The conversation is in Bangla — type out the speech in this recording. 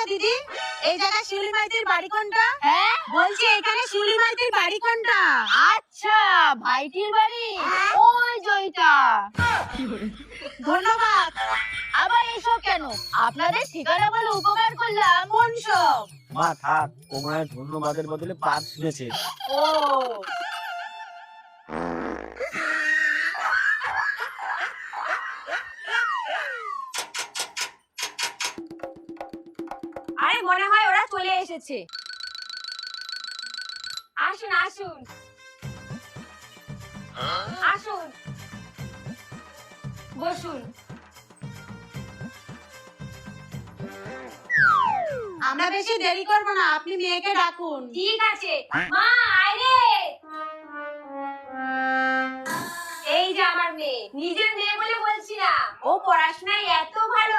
আচ্ছা দিদি, এই জায়গায় শিউলি মাইতির বাড়ি কোনটা? হ্যাঁ বলছি এখানে শিউলি মাইতির বাড়ি কোনটা? আচ্ছা, ভাইটির বাড়ি ওই জয়টা। ধন্যবাদ। আবার এসব কেন? আপনাদের ঠিকানা বলে উপকার করলাম। কোন সব? মা থাক, ও মনে হয় ধন্যবাদের বদলে পাপ শুনেছে। ও আরে মনে হয় ওরা চলে এসেছে। আসুন আসুন আসুন, বসুন। আমরা বেশি দেরি করব না, আপনি মেয়েকে ডাকুন। ঠিক আছে, মা আয় রে। এই যে আমার মেয়ে, নিজের মেয়ে বলে বলছি না, ও পড়াশোনায় এত ভালো